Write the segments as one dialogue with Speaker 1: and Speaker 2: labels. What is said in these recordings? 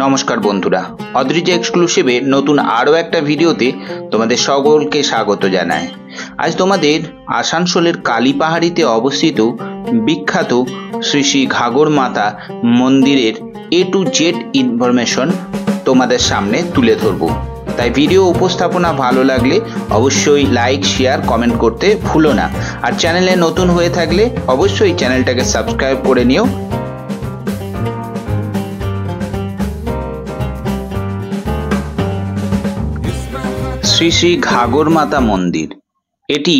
Speaker 1: নমস্কার বন্ধুরা, অদ্রিজ এক্সক্লুসিভে নতুন আরও একটা ভিডিওতে তোমাদের সকলকে স্বাগত জানাই। আজ তোমাদের আসানসোলের কালীপাহাড়িতে অবস্থিত বিখ্যাত শ্রী শ্রী ঘাগর মাতা মন্দিরের A to Z ইনফরমেশন তোমাদের সামনে তুলে ধরব। তাই ভিডিও উপস্থাপনা ভালো লাগলে অবশ্যই লাইক, শেয়ার, কমেন্ট করতে ভুলো না। আর চ্যানেলে নতুন হয়ে থাকলে অবশ্যই চ্যানেলটাকে সাবস্ক্রাইব করে নিও। শ্রী শ্রী ঘাগর মাতা মন্দির, এটি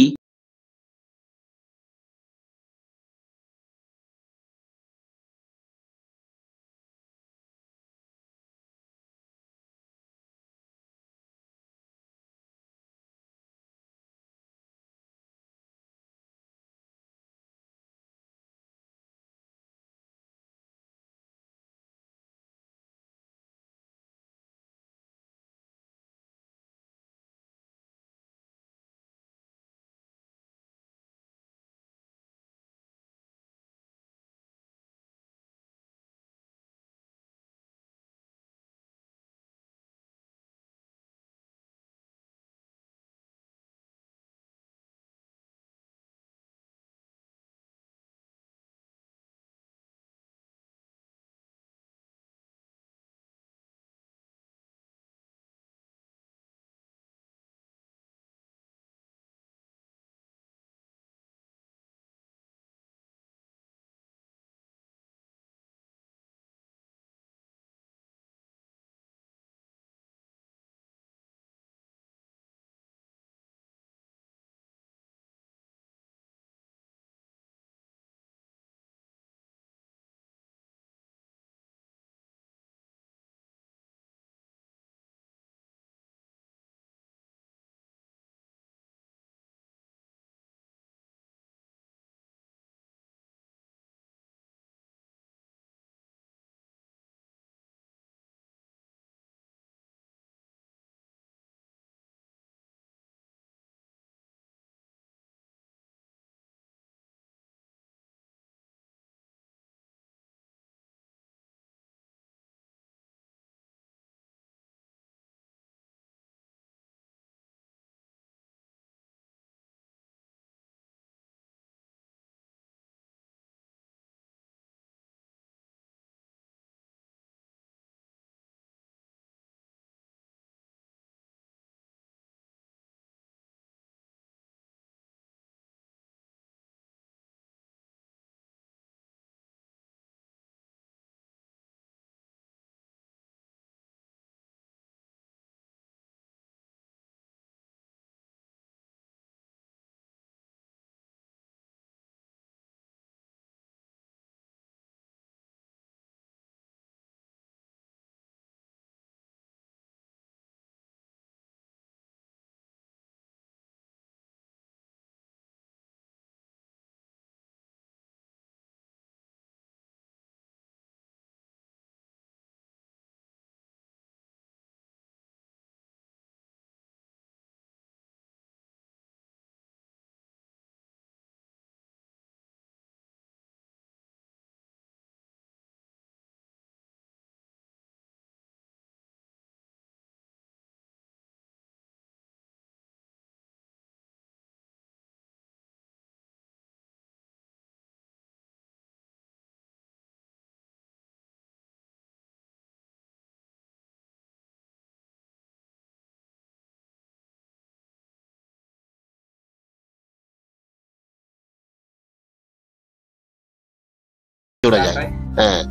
Speaker 2: জোড়া যায়। হ্যাঁ,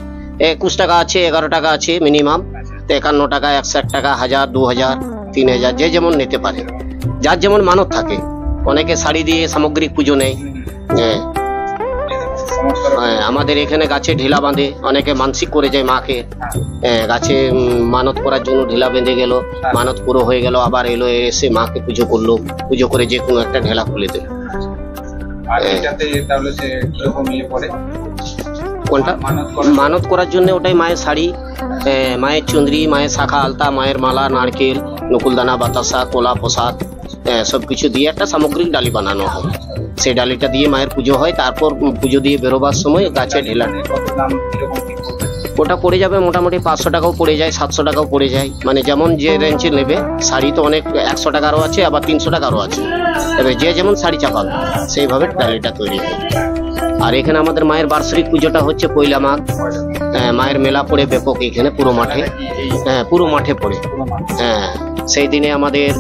Speaker 2: 21 টাকা আছে, 11 টাকা আছে মিনিমাম, 51 টাকা, 61 টাকা, 1000, 2000, 3000, যে যেমন নিতে পারে, যার যেমন মানত থাকে। অনেকে শাড়ি দিয়ে সামগ্রিক পুজো নেয়। হ্যাঁ, আমাদের এখানে গাছে ঢিলা বাঁধে, অনেকে মানসিক করে যায় মাকে। গাছে মানত করার জন্য ঢিলা বেঁধে গেল, মানত পুরো হয়ে গেল, আবার এলো, এসে মাকে পুজো করলো, পুজো করে যে কোনো একটা ঢেলা খুলে দিল। কোনটা মানত করার জন্য? ওটাই মায়ের শাড়ি, মায়ের চুন্দ্রি, মায়ের শাখা আলতা, মায়ের মালা, নারকেল, নকুলদানা, বাতাসা, কলা, প্রসাদ, সবকিছু দিয়ে একটা সামগ্রিক ডালি বানানো হয়। সেই ডালিটা দিয়ে মায়ের পুজো হয়। তারপর পুজো দিয়ে বেরোবার সময় গাছে ঢেলা ওটা পড়ে যাবে মোটামুটি 500 টাকাও পড়ে যায়, 700 টাকাও পড়ে যায়, মানে যেমন যে রেঞ্জে নেবে। শাড়ি তো অনেক 100 টাকারও আছে, আবার 300 টাকারও আছে, তবে যে যেমন শাড়ি চাপাবে সেইভাবে ডালিটা তৈরি হয়। আর এখানে আমাদের মায়ের বার্ষিক পুজোটা হচ্ছে পয়লা মাঘ। মায়ের মেলা পড়ে ব্যাপক এখানে পুরো মাঠে, পুরো মাঠে পড়ে। সেই দিনে আমাদের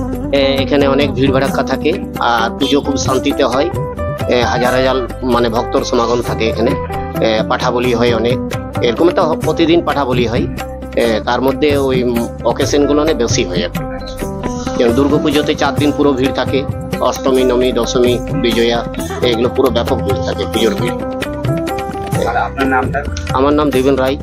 Speaker 2: এখানে অনেক ভিড় ভাড়াক্কা থাকে, আর পুজো খুব শান্তিতে হয়। হাজার হাজার মানে ভক্তর সমাগম থাকে এখানে। পাঠা বলি হয় অনেক, এরকম তো প্রতিদিন পাঠা বলি হয়। তার মধ্যে ওই অকেশনগুলো বেশি হয় আর যেমন দুর্গা পুজোতে 4 দিন পুরো ভিড় থাকে। অষ্টমী, নবমী, দশমী, বিজয়া, এগুলো পুরো ব্যাপক ভিড় থাকে, পুজোর ভিড়। আমার নাম দেবেন রায়।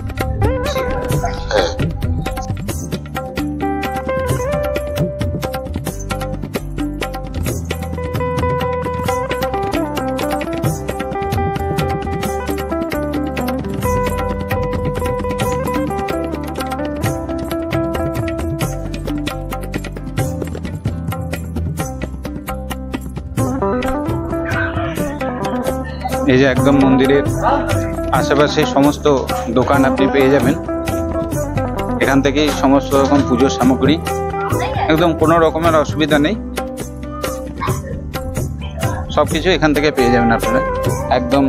Speaker 3: এই যে একদম মন্দিরের আশেপাশে সমস্ত দোকান আপনি পেয়ে যাবেন। এখান থেকেই সমস্ত রকম পুজোর সামগ্রী, একদম কোনো রকমের অসুবিধা নেই, সবকিছু এখান থেকে পেয়ে যাবেন আপনারা। একদম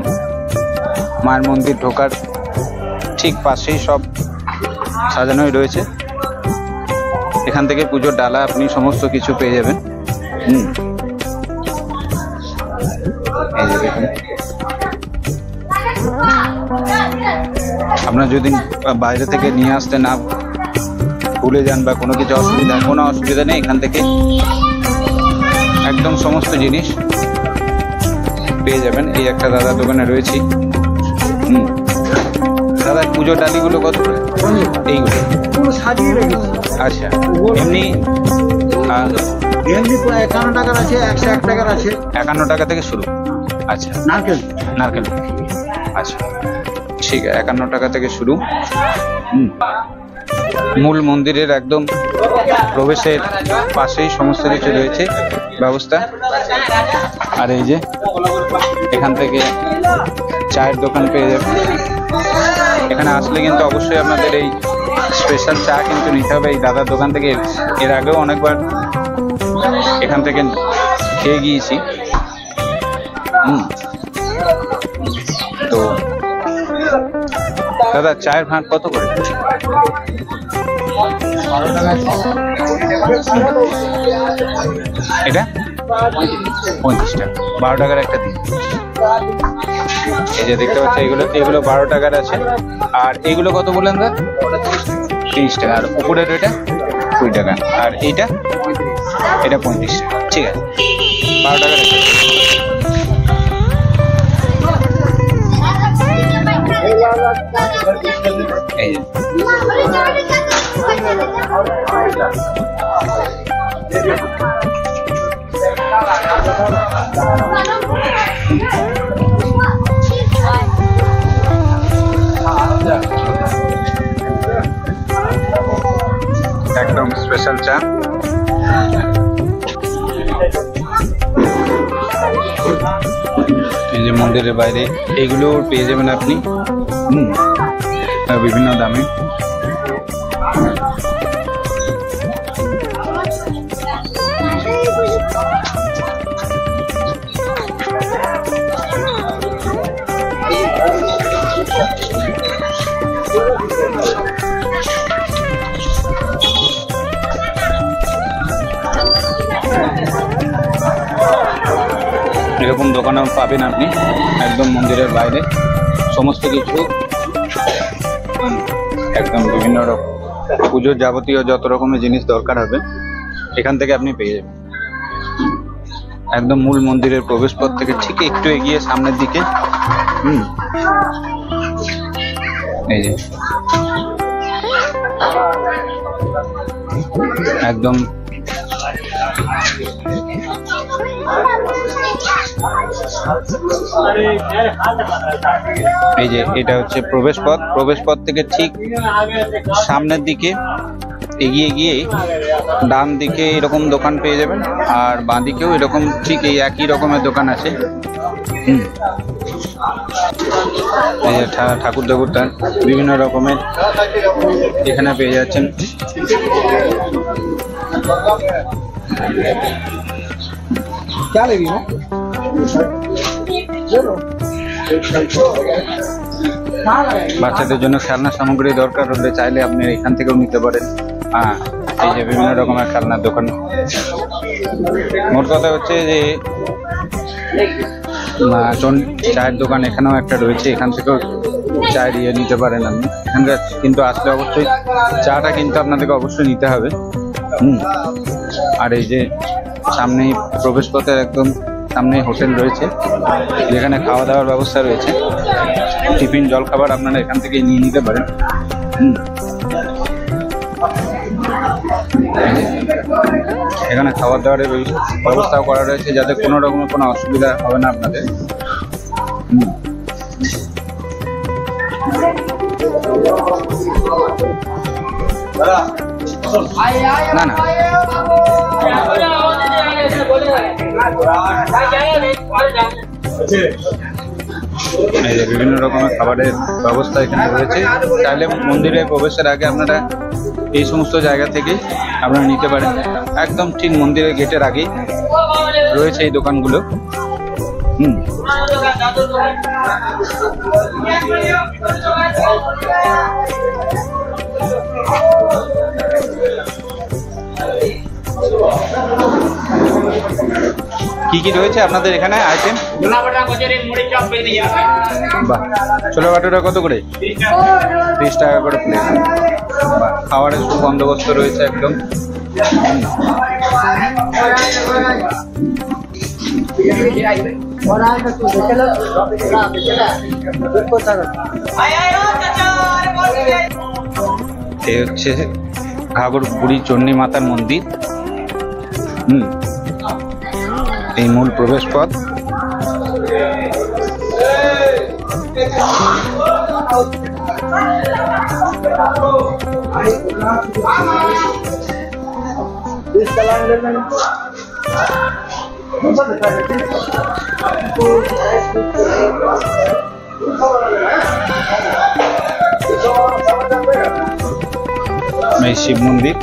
Speaker 3: মায়ের মন্দির ঢোকার ঠিক পাশেই সব সাজানোই রয়েছে। এখান থেকে পুজোর ডালা আপনি সমস্ত কিছু পেয়ে যাবেন। এই যে দেখুন, আপনারা যদি বাইরে থেকে নিয়ে আসতে না ভুলে যান বা কোনো কিছু কোনো অসুবিধা নেই, এখান থেকে একদম সমস্ত জিনিস পেয়ে যাবেন। এই একটা দাদার দোকানে রয়েছি। দাদা, পুজোর ডালিগুলো কত করে? এইগুলো
Speaker 4: সাজিয়ে রেখেছি।
Speaker 3: আচ্ছা, এমনি
Speaker 4: 51 টাকার আছে, 101 টাকার আছে।
Speaker 3: 51 টাকা থেকে শুরু। আচ্ছা,
Speaker 4: নারকেল
Speaker 3: আচ্ছা ঠিক আছে, 51 টাকা থেকে শুরু। মূল মন্দিরের একদম প্রবেশের পাশেই সমস্ত কিছু রয়েছে ব্যবস্থা। আর এই যে এখান থেকে চায়ের দোকান পেয়ে যাবে। এখানে আসলে কিন্তু অবশ্যই আপনাদের এই স্পেশাল চা কিন্তু নিতে হবে এই দাদার দোকান থেকে। এর আগেও অনেকবার এখান থেকে খেয়ে গিয়েছি। তো দাদা, চায়ের ভাঁড় কত করে? এটা 35 টাকা, 12 টাকার একটা দিন। এই যে দেখতে পাচ্ছি, এগুলো 12 টাকার আছে। আর এগুলো কত বললেন দাদা? 30 টাকা। আর উপরের এটা 20 টাকা। আর এটা 35 টাকা। ঠিক আছে, 12 টাকার একটা। এই যে একদম স্পেশাল চা। এই যে মন্দিরের বাইরে এইগুলো পেয়ে যাবেন আপনি বিভিন্ন দামে। এরকম দোকানও পাবেন আপনি একদম মন্দিরের বাইরে। সমস্ত কিছু একদম বিভিন্ন রকম পুজোর যাবতীয় যত রকমের জিনিস দরকার হবে এখান থেকে আপনি পেয়ে যাবেন। একদম মূল মন্দিরের প্রবেশপথ থেকে ঠিক একটু এগিয়ে সামনের দিকে এই যে একদম এই যে এটা হচ্ছে প্রবেশপথ। প্রবেশপথ থেকে ঠিক সামনের দিকে এগিয়ে গিয়ে ডান দিকে এরকম দোকান পেয়ে যাবেন, আর বাঁ দিকেও এরকম ঠিক এই একই রকমের দোকান আছে। এই যে ঠাকুর দেবতা বিভিন্ন রকমের এখানে পেয়ে যাচ্ছেন। বাচ্চাদের জন্য খেলনা সামগ্রী দরকার হলে চাইলে আপনি এখান থেকেও নিতে পারেন। হ্যাঁ, এই যে বিভিন্ন রকমের খেলনার দোকান। মোট কথা হচ্ছে যে চায়ের দোকান এখানেও একটা রয়েছে, এখান থেকেও চায়ের ইয়ে নিতে পারেন আপনি এখানকার। কিন্তু আসলে অবশ্যই চাটা কিন্তু আপনাদেরকে অবশ্যই নিতে হবে। আর এই যে সামনেই প্রবেশপথের একদম সামনেই হোটেল রয়েছে, যেখানে খাওয়া দাওয়ার ব্যবস্থা রয়েছে। টিফিন জলখাবার আপনারা এখান থেকেই নিয়ে নিতে পারেন। এখানে খাবার দাবারের ব্যবস্থাও করা রয়েছে, যাতে কোনো রকমের কোনো অসুবিধা হবে না আপনাদের। না না, এই যে বিভিন্ন রকমের খাবারের ব্যবস্থা এখানে রয়েছে। চাইলে মন্দিরে প্রবেশের আগে আপনারা এই সমস্ত জায়গা থেকে আপনারা নিতে পারেন। একদম ঠিক মন্দিরের গেটের আগেই রয়েছে এই দোকানগুলো। কি কি রয়েছে আপনাদের এখানে আইটেম? বাহ, ছোলা ভাটুরা কত করে? 30 টাকা করে প্লেট। খাবারের বন্দোবস্ত রয়েছে একদম। এই হচ্ছে ঘাগর বুড়ি চণ্ডী মাতার মন্দির। এই মূল প্রবেশ পথ। এই শিব মন্দির।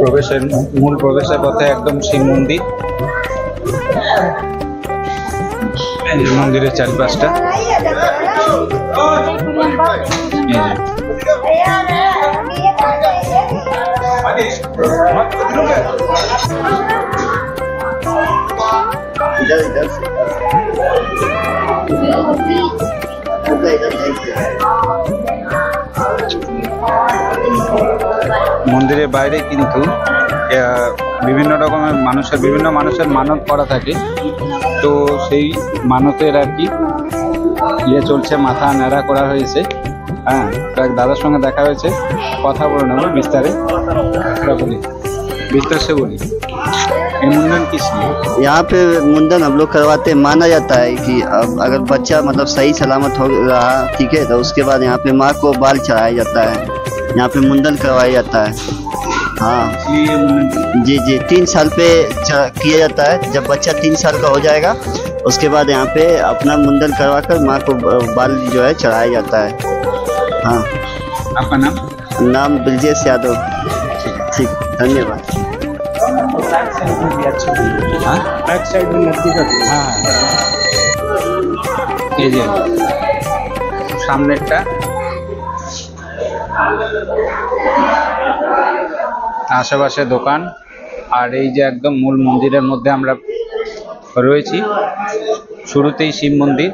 Speaker 3: প্রবেশের মূল প্রবেশের পথে একদম শিব মন্দির। মন্দিরের চারপাশটা মন্দিরের বাইরে কিন্তু বিভিন্ন রকমের বিভিন্ন মানুষের মানত করা থাকে। তো সেই মানতের আর কি ইয়ে চলছে, মাথা ন্যাড়া করা হয়েছে। हाँ दादार संगे देखा হয়েছে কথা বলে নেব বিস্তারে বলি विस्तार से बोली। मुंडन किस लिए
Speaker 5: यहाँ पे मुंडन हम लोग करवाते हैं। माना जाता है कि अब अगर बच्चा मतलब सही सलामत हो रहा ठीक है तो उसके बाद यहाँ पे माँ को बाल चढ़ाया जाता है, यहाँ पे मुंडन करवाया जाता है। हाँ जी जी 3 साल पे किया जाता है। जब बच्चा 3 साल का हो जाएगा उसके बाद यहाँ पे अपना मुंडन करवा कर माँ को बाल जो है चढ़ाया जाता है। हाँ
Speaker 3: आपका नाम?
Speaker 5: नाम ब्रजेश यादव। ठीक धन्यवाद।
Speaker 4: बैक साइड में नजदीक है।
Speaker 3: हाँ ये जे सामनेटा आशेपाशे दोकान और এই যে একদম মূল মন্দিরের মধ্যে আমরা রয়েছি। শুরুতেই শিব মন্দির।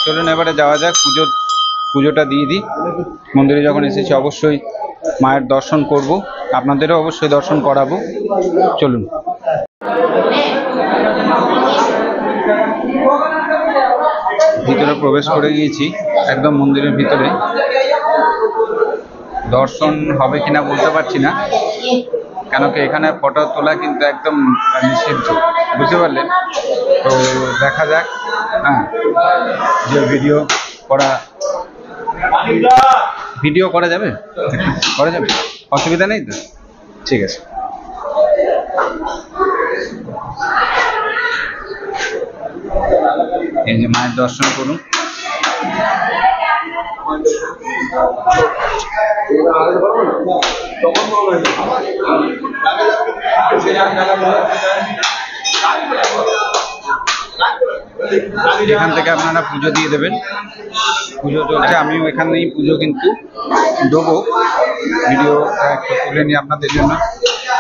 Speaker 3: চলুন এবারে যাওয়া যাক, পুজোটা দিয়ে দিই। মন্দিরে যখন এসেছি অবশ্যই মায়ের দর্শন করব, আপনাদেরও অবশ্যই দর্শন করাবো। চলুন। ভিতরে প্রবেশ করে গিয়েছি, একদম মন্দিরের ভিতরে। দর্শন হবে কিনা বলতে পারছি না, কেন কি এখানে ফটো তোলা কিন্তু একদম নিষিদ্ধ, বুঝতে পারলেন? তো দেখা যাক, হ্যাঁ, যে ভিডিও করা যাবে, অসুবিধা নেই তো? ঠিক আছে। এই যে মায়ের দর্শন করুন। এখান থেকে আপনারা পুজো দিয়ে দেবেন। পুজো চলছে, আমিও এখানেই পুজো কিন্তু দেবো। ভিডিওটা একটু তুলে নিয়ে আপনাদের জন্য।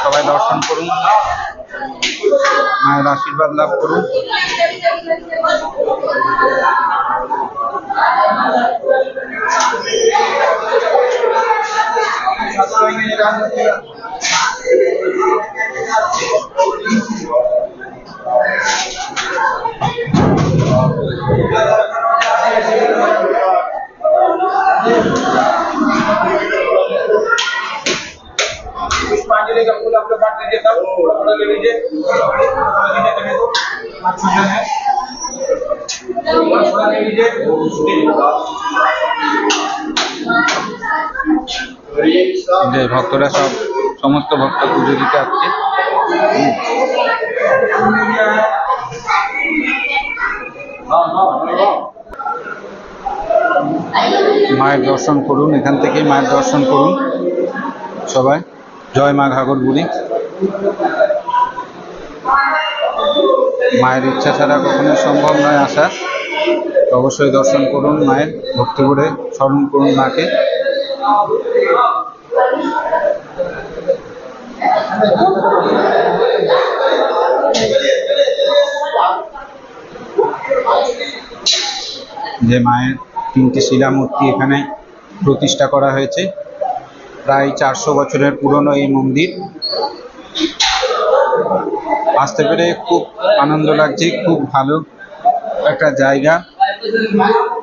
Speaker 3: সবাই দর্শন করুন, মায়ের আশীর্বাদ লাভ করুন।
Speaker 6: पुष्पांजलि का फूल आप लोग बांट लीजिए, सब थोड़ा ले लीजिए, थोड़ा ले लीजिए।
Speaker 3: যে ভক্তরা সমস্ত ভক্ত পুজো দিতে আসছে। মায়ের দর্শন করুন, এখান থেকে মায়ের দর্শন করুন সবাই। জয় মা ঘাগর বুড়ি। মায়ের ইচ্ছা ছাড়া কখনো সম্ভব নয় আসা। অবশ্যই দর্শন করুন, মায়ের ভক্তি করে স্মরণ করুন মাকে। যে মায়ের 3টি শিলামূর্তি এখানে প্রতিষ্ঠা করা হয়েছে। প্রায় 400 বছরের পুরনো এই মন্দির। আসতে পেরে খুব আনন্দ লাগছে, খুব ভালো একটা জায়গা।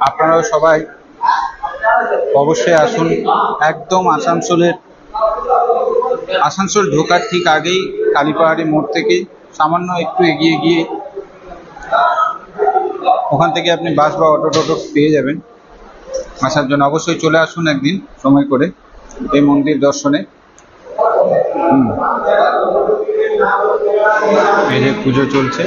Speaker 3: আপনারাও সবাই অবশ্যই আসুন। একদম আসানসোল ঢোকার ঠিক আগেই কালীপাহাড়ি মোড় থেকে সামান্য একটু এগিয়ে গিয়ে ওখান থেকে আপনি বাস বা অটো পেয়ে যাবেন। আসার জন্য অবশ্যই চলে আসুন একদিন সময় করে এই মন্দির দর্শনে। এই যে পুজো চলছে।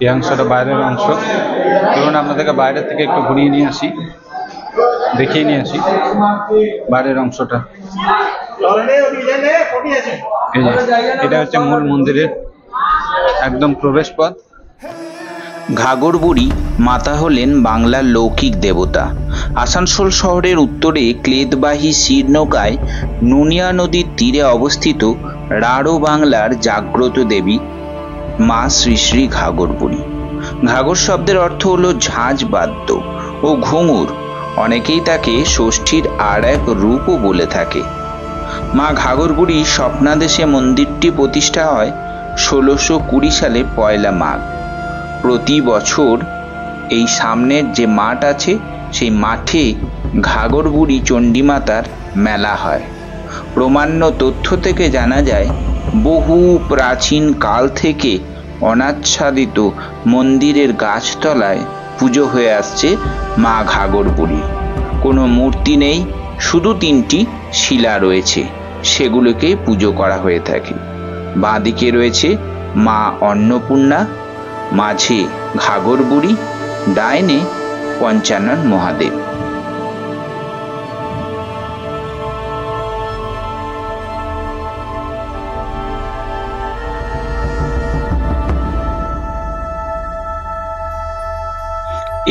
Speaker 3: এই অংশটা বাইরের অংশ। ধরুন আপনাদেরকে বাইরের থেকে একটু ঘুরিয়ে নিয়ে আসি, দেখিয়ে নিয়ে আসি বাইরের অংশটা। এই যে এটা হচ্ছে মূল মন্দিরের একদম প্রবেশ পথ।
Speaker 1: ঘাগর বুড়ি মাতা হলেন বাংলার লৌকিক দেবতা। আসানসোল শহরের উত্তরে ক্লেদবাহী শিরনৌকায় নুনিয়া নদীর তীরে অবস্থিত রাঢ় বাংলার জাগ্রত দেবী মা শ্রী শ্রী ঘাগর বুড়ি। ঘাগর শব্দের অর্থ হলো ঝাঁঝ বাদ্য ও ঘুঙুর। অনেকেই তাকে ষষ্ঠীর আর এক রূপও বলে থাকে। মা ঘাগর বুড়ি স্বপ্নাদেশে মন্দিরটি প্রতিষ্ঠা হয় 1620 সালে 1 মাঘ। প্রতি বছর এই সামনের যে মাঠ আছে সেই মাঠে ঘাগর বুড়ি চণ্ডীমাতার মেলা হয়। প্রমাণ্য তথ্য থেকে জানা যায় বহু প্রাচীন কাল থেকে অনাচ্ছাদিত মন্দিরের গাছতলায় পুজো হয়ে আসছে মা ঘাগর বুড়ির। কোনো মূর্তি নেই, শুধু 3টি শিলা রয়েছে, সেগুলোকে পুজো করা হয়ে থাকে। বাঁদিকে রয়েছে মা অন্নপূর্ণা, মাঝে ঘাগর বুড়ি, ডাইনে পঞ্চানন মহাদেব।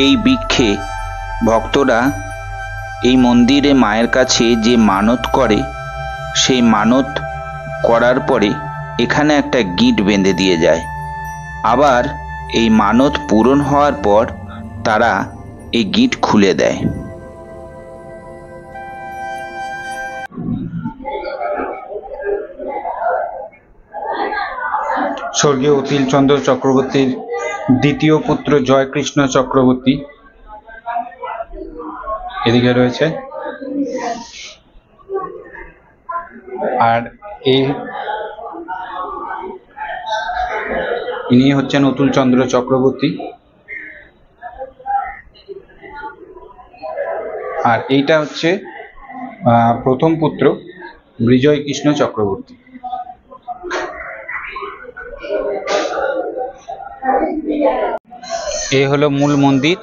Speaker 1: এই বৃক্ষে ভক্তরা এই মন্দিরে মায়ের কাছে যে মানত করে, সেই মানত করার পরে এখানে একটা গিঁট বেঁধে দিয়ে যায়। আবার এই মানত পূরণ হওয়ার পর তারা এই গিঁট খুলে দেয়।
Speaker 3: স্বর্গীয় অতীলচন্দ্র চক্রবর্তীর দ্বিতীয় পুত্র জয়কৃষ্ণ চক্রবর্তী এদিকে রয়েছে, আর এই ইনি হচ্ছেন অতুল চন্দ্র চক্রবর্তী, আর এইটা হচ্ছে প্রথম পুত্র বিজয় কৃষ্ণ চক্রবর্তী। এই হলো মূল মন্দির।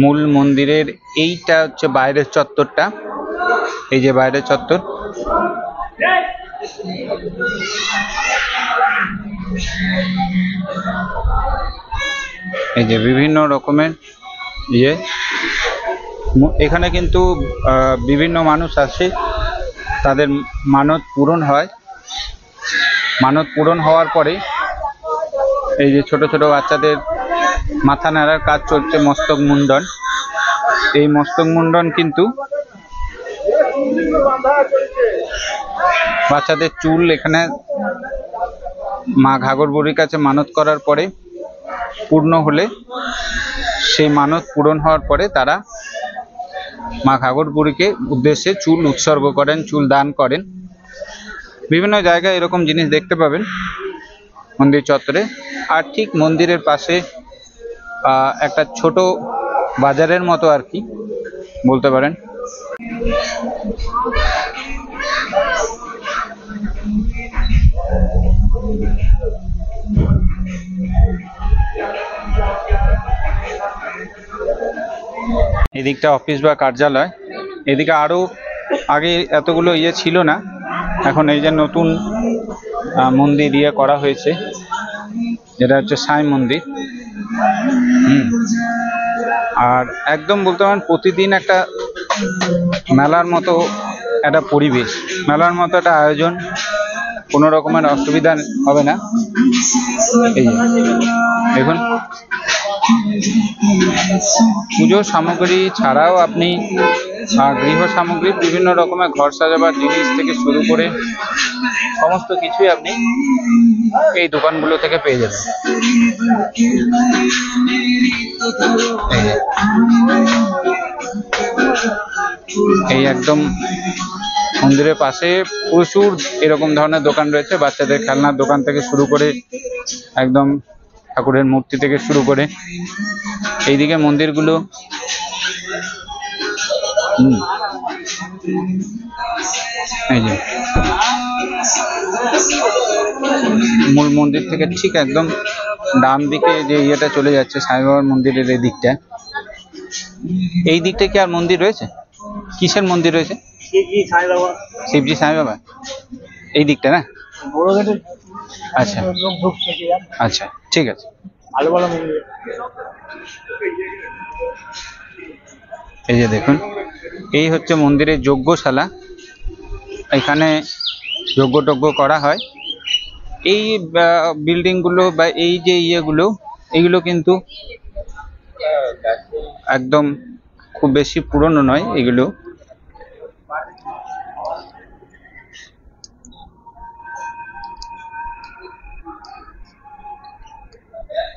Speaker 3: মূল মন্দিরের এইটা হচ্ছে বাইরের চত্বরটা, এই যে বাইরের চত্বর। এই যে বিভিন্ন রকমের ইয়ে, এখানে কিন্তু বিভিন্ন মানুষ আসে, তাদের মানত পূরণ হয়। মানত পূরণ হওয়ার পরে এই যে ছোট ছোট বাচ্চাদের মাথা নাড়ার কাজ চলছে, মস্তক মুন্ডন। এই মস্তক মুন্ডন কিন্তু বাচ্চাদের চুল এখানে মা ঘাগর বুড়ির কাছে মানত করার পরে পূর্ণ হলে, সেই মানত পূরণ হওয়ার পরে তারা মা ঘাগর বুড়িকে উদ্দেশ্যে চুল উৎসর্গ করেন, চুল দান করেন। বিভিন্ন জায়গায় এরকম জিনিস দেখতে পাবেন মন্দির চত্বরে। আর ঠিক মন্দিরের পাশে একটা ছোট বাজারের মতো আর কি বলতে পারেন। এদিকটা অফিস বা কার্যালয়। এদিকে আরো আগে এতগুলো ইয়ে ছিল না, এখন এই যে নতুন মন্দির ইয়ে করা হয়েছে, যেটা হচ্ছে সাই মন্দির। আর একদম বলতে পারেন প্রতিদিন একটা মেলার মতো একটা পরিবেশ, মেলার মতো একটা আয়োজন, কোনো রকমের অসুবিধা হবে না। এই যে দেখুন, পুজো সামগ্রী ছাড়াও আপনি গৃহ সামগ্রী, বিভিন্ন রকমের ঘর সাজাবার জিনিস থেকে শুরু করে সমস্ত কিছুই আপনি এই দোকানগুলো থেকে পেয়ে যাবেন। এই একদম মন্দিরের পাশে প্রচুর এরকম ধরনের দোকান রয়েছে, বাচ্চাদের খেলনার দোকান থেকে শুরু করে একদম ঠাকুরের মূর্তি থেকে শুরু করে। এইদিকে মন্দিরগুলো, এই যে মূল মন্দির থেকে ঠিক একদম ডান দিকে যে ইয়েটা চলে যাচ্ছে সাই বাবার মন্দিরের এই দিকটা, এই দিকটা কি আর মন্দির রয়েছে? কিসের মন্দির রয়েছে? শিবজি সাই বাবা, এই দিকটা না? আচ্ছা আচ্ছা, ঠিক আছে। এই যে দেখুন, এই হচ্ছে মন্দিরের যজ্ঞশালা। এখানে যজ্ঞ করা হয়। এই বিল্ডিংগুলো বা এই যে ইয়েগুলো, এগুলো কিন্তু একদম খুব বেশি পুরনো নয় এগুলো।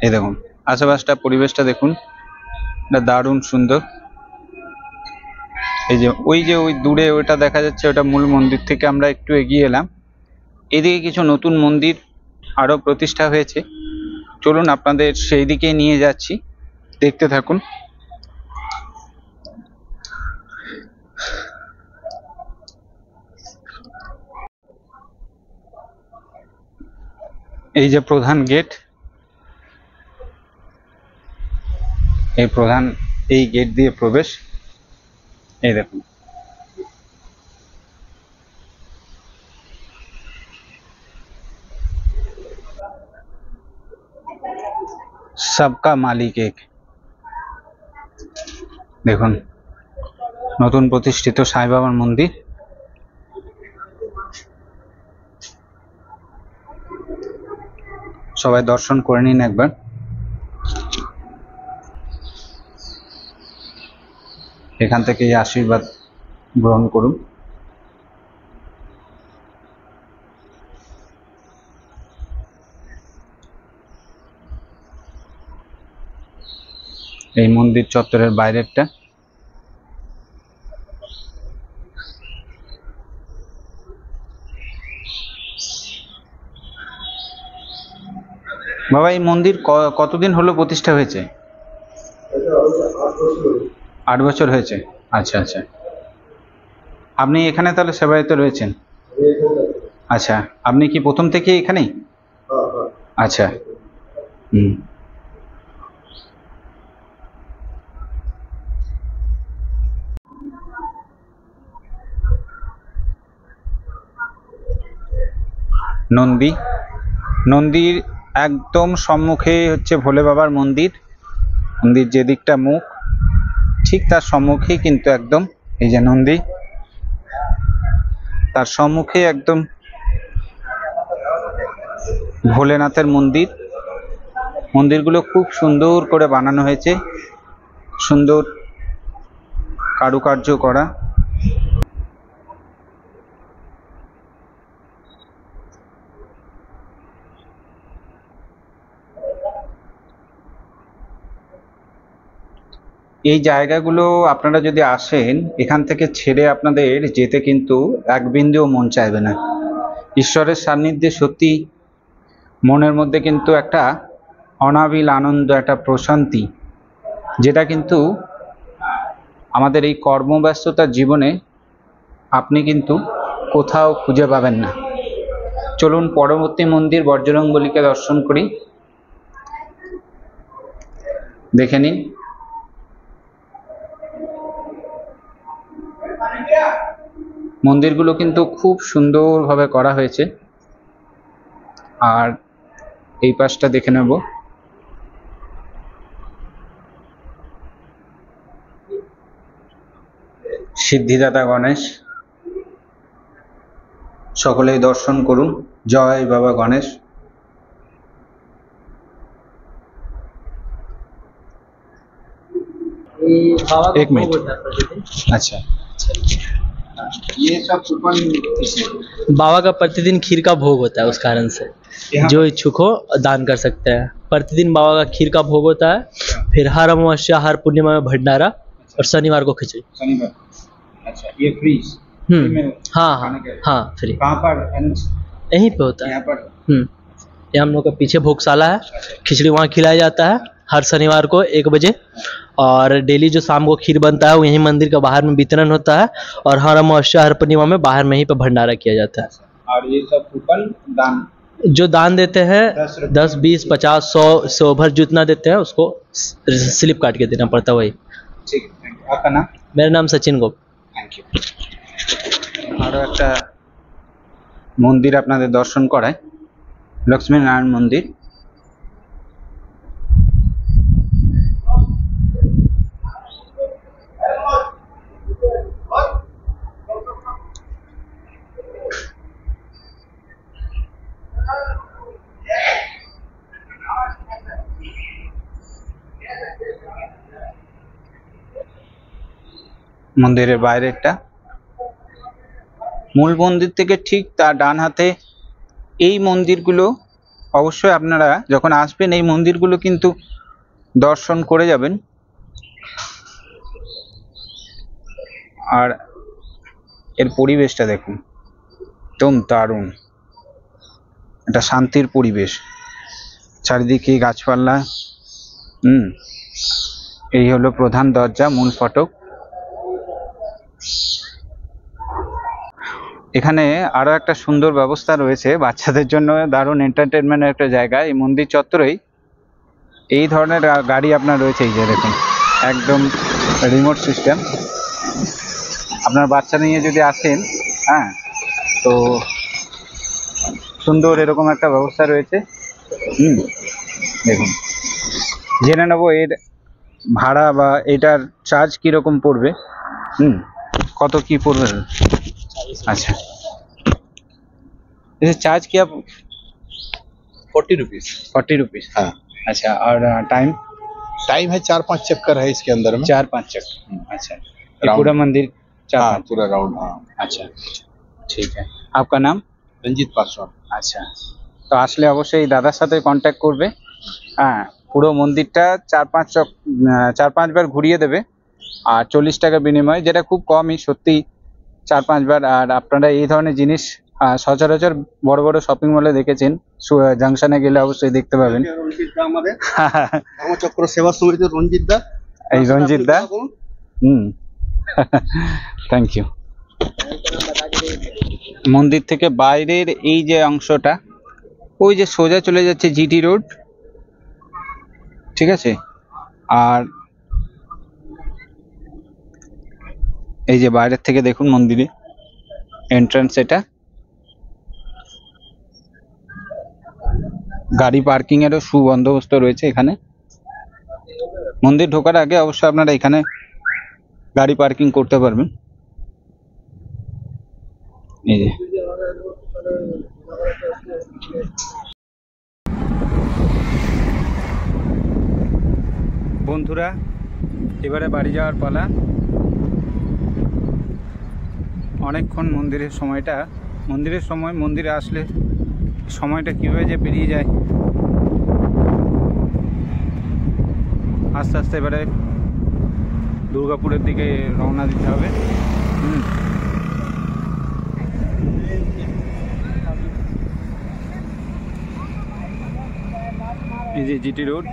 Speaker 3: এই দেখুন আশেপাশটা, পরিবেশটা দেখুন, এটা দারুণ সুন্দর। এই যে ওই দূরে ওইটা দেখা যাচ্ছে, ওটা মূল মন্দির থেকে আমরা একটু এগিয়ে এলাম। এদিকে কিছু নতুন মন্দির আরো প্রতিষ্ঠা হয়েছে, চলুন আপনাদের সেই দিকে নিয়ে যাচ্ছি, দেখতে থাকুন। এই যে প্রধান গেট, এই গেট দিয়ে প্রবেশ। এই দেখুন, সবকা মালিক এক। দেখুন নতুন প্রতিষ্ঠিত সাই বাবার মন্দির। সবাই দর্শন করে নিন একবার। এখান থেকে এই আশীর্বাদ গ্রহণ করুন। এই মন্দির চত্বরের বাইরেরটা। বাবা এই মন্দির কতদিন হলো প্রতিষ্ঠা হয়েছে? 8 বছর হয়েছে। আচ্ছা আচ্ছা, আপনি এখানে তাহলে সেবায়িত রয়েছেন? আচ্ছা, আপনি কি প্রথম থেকে এখানেই? আচ্ছা। হুম। নন্দীর একদম সম্মুখে হচ্ছে ভোলে বাবার মন্দির। মন্দির যে দিকটা মুখ, ঠিক তার সম্মুখেই কিন্তু একদম এই যে নন্দী, তার সম্মুখে একদম ভোলেনাথের মন্দির। মন্দিরগুলো খুব সুন্দর করে বানানো হয়েছে, সুন্দর কারুকার্য করা। এই জায়গাগুলো আপনারা যদি আসেন, এখান থেকে ছেড়ে আপনাদের যেতে কিন্তু এক বিন্দুও মন চাইবে না। ঈশ্বরের সান্নিধ্যে সত্যি মনের মধ্যে কিন্তু একটা অনাবিল আনন্দ, একটা প্রশান্তি, যেটা কিন্তু আমাদের এই কর্মব্যস্ততার জীবনে আপনি কিন্তু কোথাও খুঁজে পাবেন না। চলুন পরবর্তী মন্দির বজ্রঙ্গলিকে দর্শন করি, দেখে নিন। মন্দিরগুলো কিন্তু খুব সুন্দরভাবে করা হয়েছে। আর এই পাশটা দেখে নেব। সিদ্ধিদাতা গণেশ, সকলেই দর্শন করুন। জয় বাবা গণেশ। एक मिनट। अच्छा, ये सब कूपन
Speaker 7: बाबा का प्रतिदिन खीर का भोग होता है, उस कारण से जो इच्छुक हो दान कर सकते हैं। प्रतिदिन बाबा का खीर का भोग होता है, फिर हर अमावस्या हर पूर्णिमा में भंडारा, और शनिवार को खिचड़ी।
Speaker 3: शनिवार। अच्छा, ये फ्री?
Speaker 7: हाँ हाँ हाँ, फ्री।
Speaker 3: कहाँ पर?
Speaker 7: यहीं पे होता है,
Speaker 3: यहाँ पर।
Speaker 7: ये हम लोग का पीछे भोगशाला है, खिचड़ी वहाँ खिलाया जाता है हर शनिवार को 1 बजे। और डेली जो शाम को खीर बनता है वो यहीं मंदिर के बाहर में वितरण होता है, और हर अमावस्या हर पूर्णिमा में बाहर में ही पे भंडारा किया जाता है।
Speaker 3: और ये सब कूपन दान
Speaker 7: जो दान देते हैं 10, 20, 50, 100 भर जितना देते हैं उसको स्लिप काट के देना पड़ता है, वही।
Speaker 3: ठीक है, थैंक यू। आपका नाम?
Speaker 7: मेरा नाम सचिन गोप।
Speaker 3: Thank you. আরও একটা মন্দির আপনাদের দর্শন করায়, লক্ষ্মীনারায়ণ মন্দির। মন্দিরের বাইরেরটা, মূল মন্দির থেকে ঠিক তার ডান হাতে এই মন্দিরগুলো অবশ্যই আপনারা যখন আসবেন এই মন্দিরগুলো কিন্তু দর্শন করে যাবেন। আর এর পরিবেশটা দেখুন, একদম দারুণ, একটা শান্তির পরিবেশ, চারিদিকে গাছপালা। এই হলো প্রধান দরজা, মূল ফটক। এখানে আরো একটা সুন্দর ব্যবস্থা রয়েছে বাচ্চাদের জন্য, দারুণ এন্টারটেনমেন্টের একটা জায়গা। এই মন্দির চত্বরেই এই ধরনের গাড়ি আপনার রয়েছে, এই যে দেখুন, একদম রিমোট সিস্টেম। আপনার বাচ্চা নিয়ে যদি আসেন, হ্যাঁ, তো সুন্দর এরকম একটা ব্যবস্থা রয়েছে। দেখুন, জেনে নেবো এর ভাড়া বা এটার চার্জ কীরকম পড়বে। কত কি পড়বে? अच्छा, जैसे चार्ज किया
Speaker 8: 40 रुपीज।
Speaker 3: 40 रुपीज।
Speaker 8: हाँ।
Speaker 3: अच्छा, और टाइम
Speaker 8: है 4-5 चक्कर है इसके अंदर में।
Speaker 3: 4-5 चक्कर। अच्छा, ये पूरा मंदिर 4-5?
Speaker 8: पूरा राउंड। हाँ।
Speaker 3: अच्छा, ठीक है। आपका नाम?
Speaker 8: रंजीत पासवान।
Speaker 3: अच्छा, তো আসলে অবশ্যই দাদার সাথে কন্ট্যাক্ট করবে। হ্যাঁ, পুরো মন্দিরটা 4-5 বার ঘুরিয়ে দেবে, আর 40 টাকা বিনিময়ে, যেটা খুব কমই সত্যি, 4-5 বার। আর আপনারা এই ধরনের জিনিস সচরাচর বড় বড় শপিং মলে দেখেছেন, জাংশনে গেলে অবশ্যই দেখতে পাবেন।
Speaker 5: রঞ্জিত দা আমাদের ধর্মচক্র সেবা সমিতি রঞ্জিত দা,
Speaker 3: এই রঞ্জিত দা, থ্যাংক ইউ। মন্দির থেকে বাইরের এই যে অংশটা, ওই যে সোজা চলে যাচ্ছে জিটি রোড, ঠিক আছে। আর এই যে বাইরের থেকে দেখুন মন্দিরে এন্ট্রান্স, এটা গাড়ি পার্কিং এরও সুবন্দোবস্ত রয়েছে এখানে। মন্দির ঢোকার আগে অবশ্যই আপনারা এখানে গাড়ি পার্কিং করতে পারবেন। এই যে বন্ধুরা, এবারে বাড়ি যাওয়ার পালা। অনেকক্ষণ মন্দিরের সময় মন্দিরে আসলে সময়টা কীভাবে যে পেরিয়ে যায়। আস্তে আস্তে এবারে দুর্গাপুরের দিকে রওনা দিতে হবে। এই যে জিটি রোড,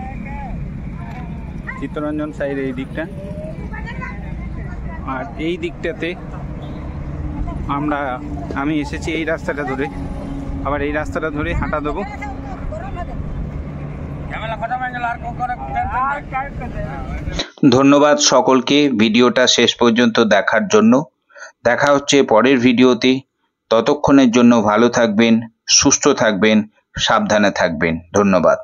Speaker 3: চিত্তরঞ্জন সাইড এই দিকটা, আর এই দিকটাতে আমি এসেছি এই রাস্তাটা ধরে, আবার এই রাস্তাটা ধরে হাঁটা দেবো।
Speaker 1: ধন্যবাদ সকলকে ভিডিওটা শেষ পর্যন্ত দেখার জন্য। দেখা হচ্ছে পরের ভিডিওতে। ততক্ষণের জন্য ভালো থাকবেন, সুস্থ থাকবেন, সাবধানে থাকবেন। ধন্যবাদ।